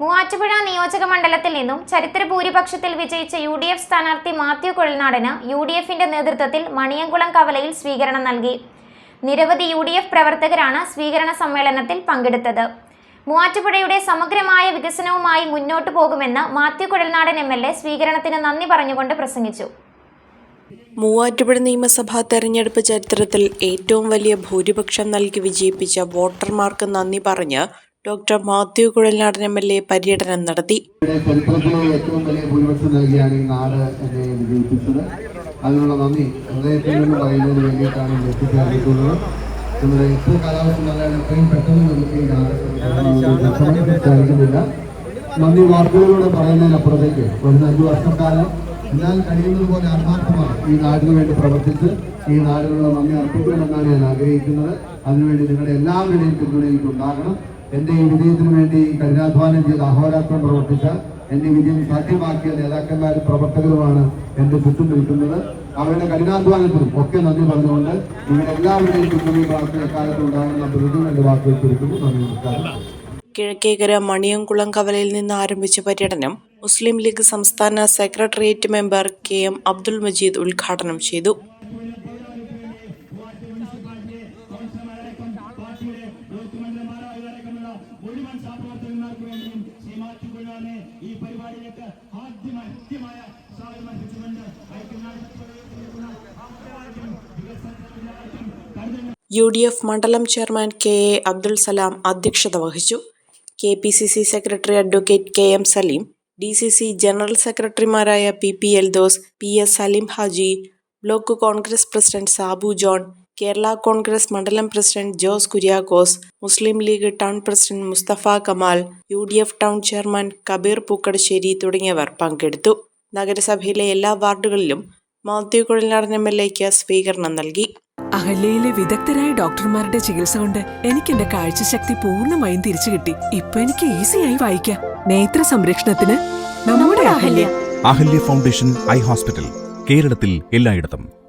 മൂവാറ്റുപുഴ നിയോജക മണ്ഡലത്തിൽ നിന്നും ചരിത്ര ഭൂരിപക്ഷത്തിൽ വിജയിച്ച UDF സ്ഥാനാർത്ഥി മാത്യു കുഴൽനാടന് UDFന്റെ നേതൃത്വത്തിൽ മണിയംകുളം കവലയിൽ സ്വീകരണം നൽകി. നിരവധി UDF പ്രവർത്തകരാണ് സ്വീകരണ സമ്മേളനത്തിൽ പങ്കെടുത്തത്. മൂവാറ്റുപുഴയുടെ സമഗ്രമായ വികസനവുമായി മുന്നോട്ടു പോകുമെന്ന് മാത്യു കുഴൽനാടൻ MLA സ്വീകരണത്തിന് നന്ദി പറഞ്ഞുകൊണ്ട് പ്രസംഗിച്ചു. മൂവാറ്റുപുഴ നിയമസഭാ തെരഞ്ഞെടുപ്പ് ചരിത്രത്തിൽ ഏറ്റവും വലിയ ഭൂരിപക്ഷം നൽകി വിജയിപ്പിച്ച വോട്ടർമാർക്ക് നന്ദി പറഞ്ഞ് ഡോക്ടർ മാത്യു കുഴൽനാടൻ MLA പര്യടനം നടത്തി. ചരിത്രത്തിലെ ഏറ്റവും വലിയ ഭൂരിപക്ഷം നൽകിയാണ് ഈ നാട് എന്നെ വിജയിപ്പിച്ചത്. അതിനുള്ള നന്ദി ഹൃദയത്തിൽ നിന്ന് പറയുന്നതിന് വേണ്ടിയിട്ടാണ് എത്തിച്ചേർന്നിട്ടുള്ളത്. നമ്മുടെ ഇപ്പോൾ കാലാവസ്ഥ നല്ലതാണ്, എത്രയും പെട്ടെന്ന് നമുക്ക് ഈ നാടില്ല. നന്ദി വാർത്തകളിലൂടെ പറയുന്നതിനപ്പുറത്തേക്ക് വരുന്ന 5 വർഷക്കാലം എന്നാൽ കഴിയുന്നത് പോലെ ആത്മാർത്ഥമായി ഈ നാടിനു വേണ്ടി പ്രവർത്തിച്ച് ഈ നാടിനുള്ള നന്ദി അർപ്പിക്കണമെന്നാണ് ഞാൻ ആഗ്രഹിക്കുന്നത്. അതിനുവേണ്ടി നിങ്ങളുടെ എല്ലാവരുടെയും പിന്തുണയിട്ടുണ്ടാകണം. എൻ്റെ ഈ വിജയത്തിന് വേണ്ടി കഠിനാധ്വാനം ചെയ്ത് അഹോരാത്രം പ്രവർത്തിച്ച, എൻ്റെ വിജയം സാധ്യമാക്കിയ നേതാക്കന്മാരും പ്രവർത്തകരുമാണ് എൻ്റെ ചുറ്റും നിൽക്കുന്നത്. അവരുടെ കഠിനാധ്വാനത്തിനും ഒക്കെ നന്ദി പറഞ്ഞുകൊണ്ട് നിങ്ങളുടെ എല്ലാവരുടെയും പിന്തുണയും പ്രാർത്ഥന കാലത്ത് ഉണ്ടാകുന്ന ബിരുദം എൻ്റെ വാക്കുകൾ ചുരുക്കുന്നു. നന്ദി, നമസ്കാരം. കിഴക്കേക്കര മണിയംകുളം കവലയിൽ നിന്ന് ആരംഭിച്ച പര്യടനം മുസ്ലിം ലീഗ് സംസ്ഥാന secretariat member KM Abdul Majeed ഉദ്ഘാടനം ചെയ്തു. UDF മണ്ഡലം ചെയർമാൻ KA അബ്ദുൾ സലാം അധ്യക്ഷത വഹിച്ചു. KPCC secretary advocate KM Saleem, DCC general സെക്രട്ടറിമാരായ PP Eldhose, PS Saleem Haji, block Congress president Sabu John, Kerala Congress മണ്ഡലം president Jose Kuriakose, Muslim League town president Mustafa Kamal, UDF town chairman Kabeer Pookkadassery തുടങ്ങിയവർ പങ്കെടുത്തു. നഗരസഭയിലെ എല്ലാ വാർഡുകളിലും മാത്യു കുഴൽനാടൻ MLAക്ക് സ്വീകരണം നൽകി. അഹല്യയിലെ വിദഗ്ധരായ ഡോക്ടർമാരുടെ ചികിത്സ കൊണ്ട് എനിക്ക് എന്റെ കാഴ്ചശക്തി പൂർണ്ണമായും തിരിച്ചു കിട്ടി. ഇപ്പൊ എനിക്ക് ഈസിയായി വായിക്കാം. നേത്ര സംരക്ഷണത്തിന് നമ്മുടെ Ahalya. Ahalya foundation eye hospital, കേരളത്തിൽ എല്ലായിടത്തും.